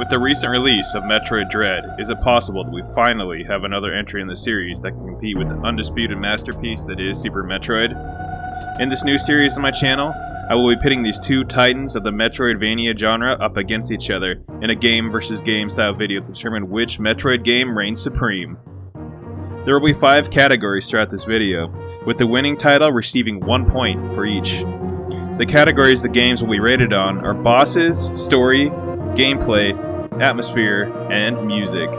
With the recent release of Metroid Dread, is it possible that we finally have another entry in the series that can compete with the undisputed masterpiece that is Super Metroid? In this new series on my channel, I will be pitting these two titans of the Metroidvania genre up against each other in a game versus game style video to determine which Metroid game reigns supreme. There will be 5 categories throughout this video, with the winning title receiving 1 point for each. The categories the games will be rated on are bosses, story, gameplay, atmosphere, and music.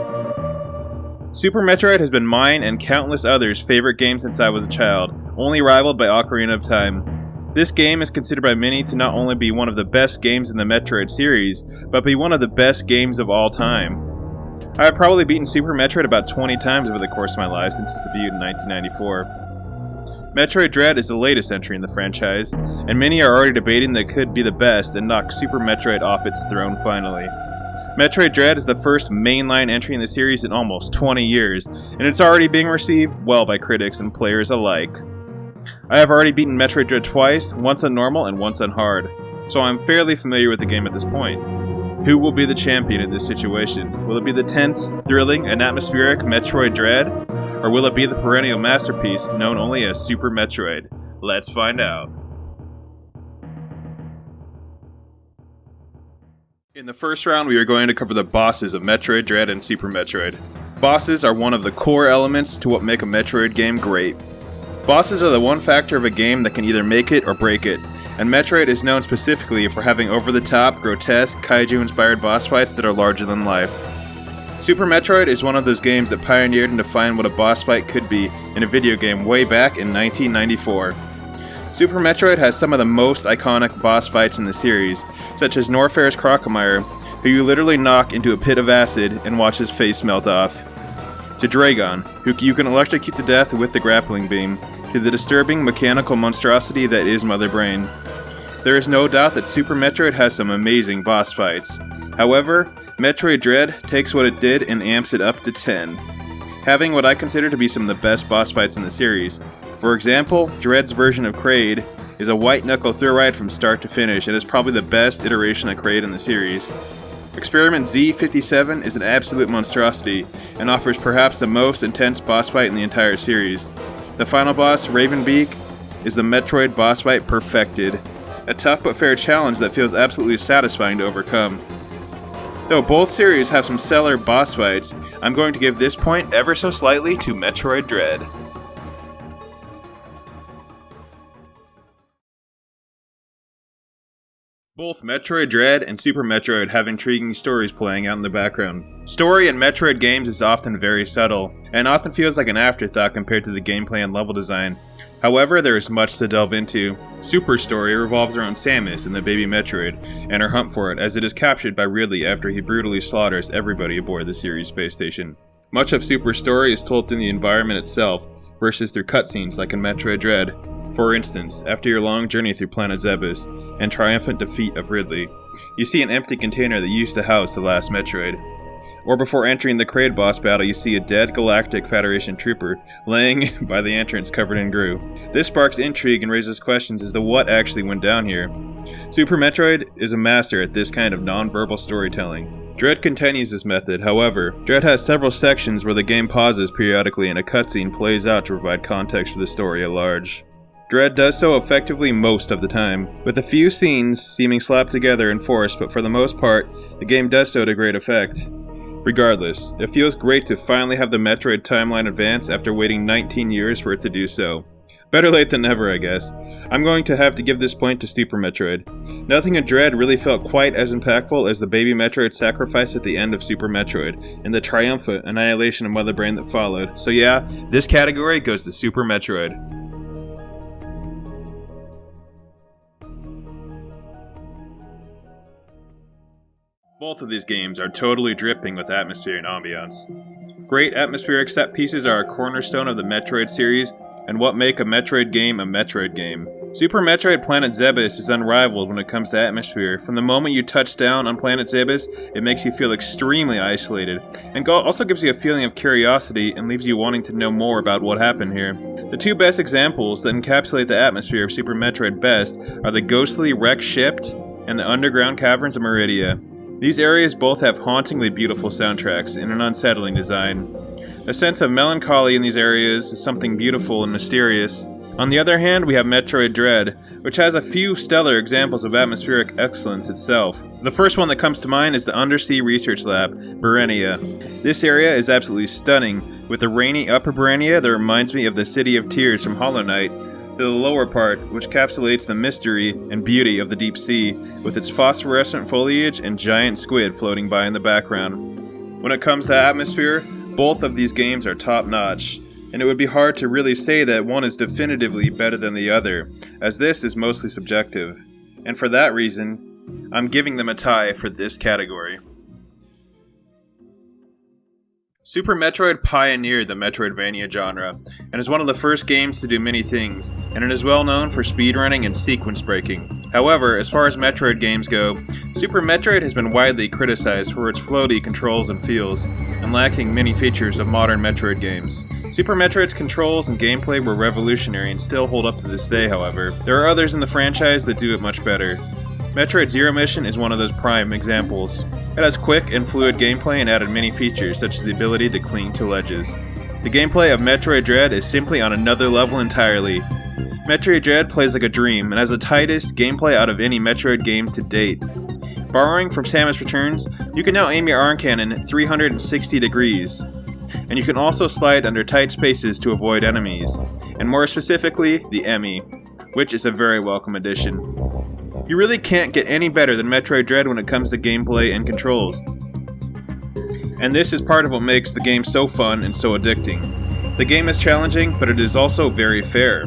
Super Metroid has been mine and countless others' favorite game since I was a child, only rivaled by Ocarina of Time. This game is considered by many to not only be one of the best games in the Metroid series, but be one of the best games of all time. I have probably beaten Super Metroid about 20 times over the course of my life since its debut in 1994. Metroid Dread is the latest entry in the franchise, and many are already debating that it could be the best and knock Super Metroid off its throne finally. Metroid Dread is the first mainline entry in the series in almost 20 years, and it's already being received well by critics and players alike. I have already beaten Metroid Dread twice, once on normal and once on hard, so I'm fairly familiar with the game at this point. Who will be the champion in this situation? Will it be the tense, thrilling, and atmospheric Metroid Dread? Or will it be the perennial masterpiece known only as Super Metroid? Let's find out. In the first round, we are going to cover the bosses of Metroid Dread and Super Metroid. Bosses are one of the core elements to what make a Metroid game great. Bosses are the one factor of a game that can either make it or break it, and Metroid is known specifically for having over-the-top, grotesque, kaiju-inspired boss fights that are larger than life. Super Metroid is one of those games that pioneered and defined what a boss fight could be in a video game way back in 1994. Super Metroid has some of the most iconic boss fights in the series, such as Norfair's Crocomire, who you literally knock into a pit of acid and watch his face melt off, to Dragon, who you can electrocute to death with the grappling beam, to the disturbing mechanical monstrosity that is Mother Brain. There is no doubt that Super Metroid has some amazing boss fights. However, Metroid Dread takes what it did and amps it up to 10, having what I consider to be some of the best boss fights in the series. For example, Dread's version of Kraid is a white-knuckle thrill ride from start to finish and is probably the best iteration of Kraid in the series. Experiment Z57 is an absolute monstrosity and offers perhaps the most intense boss fight in the entire series. The final boss, Ravenbeak, is the Metroid boss fight perfected. A tough but fair challenge that feels absolutely satisfying to overcome. Though both series have some stellar boss fights, I'm going to give this point ever so slightly to Metroid Dread. Both Metroid Dread and Super Metroid have intriguing stories playing out in the background. Story in Metroid games is often very subtle, and often feels like an afterthought compared to the gameplay and level design. However, there is much to delve into. Super story revolves around Samus and the baby Metroid, and her hunt for it as it is captured by Ridley after he brutally slaughters everybody aboard the series space station. Much of Super story is told through the environment itself, versus through cutscenes like in Metroid Dread. For instance, after your long journey through planet Zebes and triumphant defeat of Ridley, you see an empty container that used to house the last Metroid. Or before entering the Kraid boss battle, you see a dead Galactic Federation trooper laying by the entrance covered in goo. This sparks intrigue and raises questions as to what actually went down here. Super Metroid is a master at this kind of non-verbal storytelling. Dread continues this method, however. Dread has several sections where the game pauses periodically and a cutscene plays out to provide context for the story at large. Dread does so effectively most of the time, with a few scenes seeming slapped together and forced, but for the most part, the game does so to great effect. Regardless, it feels great to finally have the Metroid timeline advance after waiting 19 years for it to do so. Better late than never, I guess. I'm going to have to give this point to Super Metroid. Nothing in Dread really felt quite as impactful as the baby Metroid sacrifice at the end of Super Metroid, and the triumphant annihilation of Mother Brain that followed. So yeah, this category goes to Super Metroid. Both of these games are totally dripping with atmosphere and ambiance. Great atmospheric set pieces are a cornerstone of the Metroid series and what make a Metroid game a Metroid game. Super Metroid Planet Zebes is unrivaled when it comes to atmosphere. From the moment you touch down on Planet Zebes, it makes you feel extremely isolated, and also gives you a feeling of curiosity and leaves you wanting to know more about what happened here. The two best examples that encapsulate the atmosphere of Super Metroid best are the ghostly wrecked ship and the underground caverns of Meridia. These areas both have hauntingly beautiful soundtracks and an unsettling design. A sense of melancholy in these areas is something beautiful and mysterious. On the other hand, we have Metroid Dread, which has a few stellar examples of atmospheric excellence itself. The first one that comes to mind is the Undersea Research Lab, Barenia. This area is absolutely stunning, with a rainy upper Barenia that reminds me of the City of Tears from Hollow Knight, to the lower part, which encapsulates the mystery and beauty of the deep sea, with its phosphorescent foliage and giant squid floating by in the background. When it comes to atmosphere, both of these games are top-notch, and it would be hard to really say that one is definitively better than the other, as this is mostly subjective. And for that reason, I'm giving them a tie for this category. Super Metroid pioneered the Metroidvania genre, and is one of the first games to do many things, and it is well known for speedrunning and sequence breaking. However, as far as Metroid games go, Super Metroid has been widely criticized for its floaty controls and feels, and lacking many features of modern Metroid games. Super Metroid's controls and gameplay were revolutionary and still hold up to this day, however. There are others in the franchise that do it much better. Metroid Zero Mission is one of those prime examples. It has quick and fluid gameplay and added many features such as the ability to cling to ledges. The gameplay of Metroid Dread is simply on another level entirely. Metroid Dread plays like a dream and has the tightest gameplay out of any Metroid game to date. Borrowing from Samus Returns, you can now aim your arm cannon 360 degrees, and you can also slide under tight spaces to avoid enemies, and more specifically, the Emmy, which is a very welcome addition. You really can't get any better than Metroid Dread when it comes to gameplay and controls. And this is part of what makes the game so fun and so addicting. The game is challenging, but it is also very fair.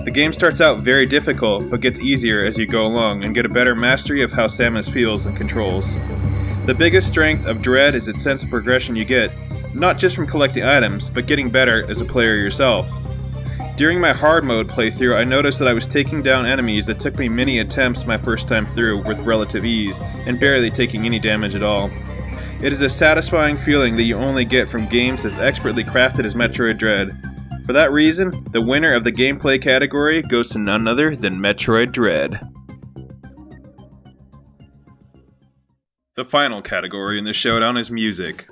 The game starts out very difficult, but gets easier as you go along and get a better mastery of how Samus feels and controls. The biggest strength of Dread is its sense of progression you get, not just from collecting items, but getting better as a player yourself. During my hard mode playthrough, I noticed that I was taking down enemies that took me many attempts my first time through with relative ease, and barely taking any damage at all. It is a satisfying feeling that you only get from games as expertly crafted as Metroid Dread. For that reason, the winner of the gameplay category goes to none other than Metroid Dread. The final category in the showdown is music.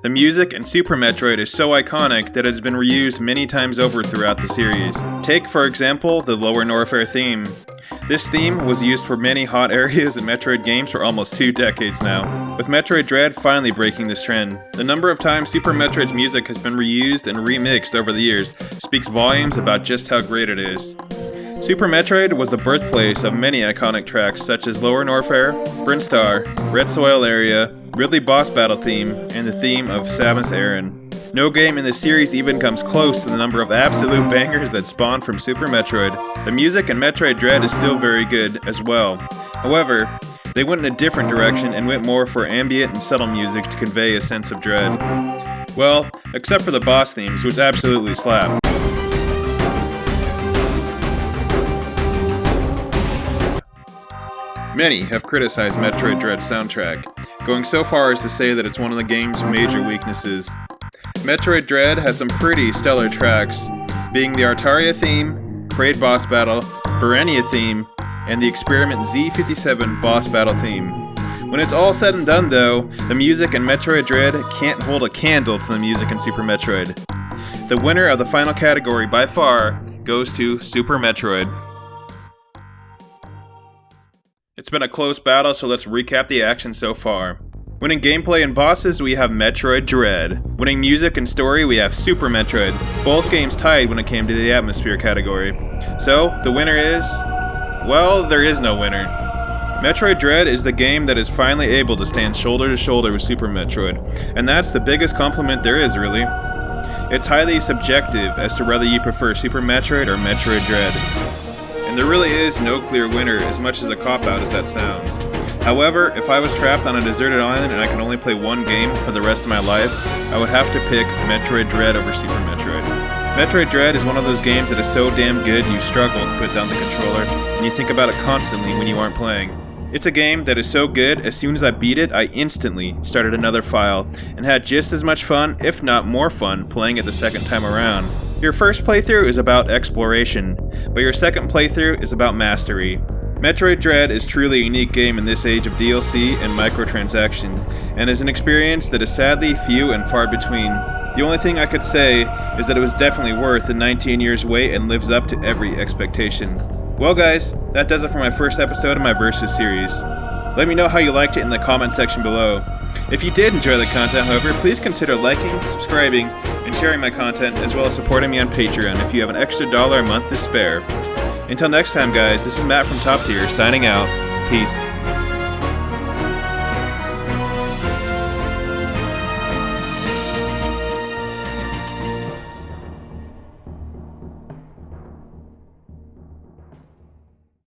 The music in Super Metroid is so iconic that it has been reused many times over throughout the series. Take, for example, the Lower Norfair theme. This theme was used for many hot areas in Metroid games for almost 2 decades now, with Metroid Dread finally breaking this trend. The number of times Super Metroid's music has been reused and remixed over the years speaks volumes about just how great it is. Super Metroid was the birthplace of many iconic tracks such as Lower Norfair, Brinstar, Red Soil Area, Ridley Boss Battle theme, and the theme of Samus Aran. No game in the series even comes close to the number of absolute bangers that spawn from Super Metroid. The music in Metroid Dread is still very good as well. However, they went in a different direction and went more for ambient and subtle music to convey a sense of dread. Well, except for the boss themes, which absolutely slap. Many have criticized Metroid Dread's soundtrack, going so far as to say that it's one of the game's major weaknesses. Metroid Dread has some pretty stellar tracks, being the Artaria theme, Kraid Boss Battle, Barenia theme, and the Experiment Z57 Boss Battle theme. When it's all said and done though, the music in Metroid Dread can't hold a candle to the music in Super Metroid. The winner of the final category by far goes to Super Metroid. It's been a close battle, so let's recap the action so far. Winning gameplay and bosses, we have Metroid Dread. Winning music and story, we have Super Metroid. Both games tied when it came to the atmosphere category. So, the winner is... well, there is no winner. Metroid Dread is the game that is finally able to stand shoulder to shoulder with Super Metroid, and that's the biggest compliment there is, really. It's highly subjective as to whether you prefer Super Metroid or Metroid Dread. And there really is no clear winner, as much as a cop-out as that sounds. However, if I was trapped on a deserted island and I can only play one game for the rest of my life, I would have to pick Metroid Dread over Super Metroid. Metroid Dread is one of those games that is so damn good you struggle to put down the controller, and you think about it constantly when you aren't playing. It's a game that is so good, as soon as I beat it, I instantly started another file, and had just as much fun, if not more fun, playing it the second time around. Your first playthrough is about exploration, but your second playthrough is about mastery. Metroid Dread is truly a unique game in this age of DLC and microtransaction, and is an experience that is sadly few and far between. The only thing I could say is that it was definitely worth the 19 years wait and lives up to every expectation. Well guys, that does it for my first episode of my Versus series. Let me know how you liked it in the comment section below. If you did enjoy the content, however, please consider liking, subscribing, and sharing my content, as well as supporting me on Patreon if you have an extra $1 a month to spare. Until next time guys, this is Matt from Top Tier, signing out. Peace.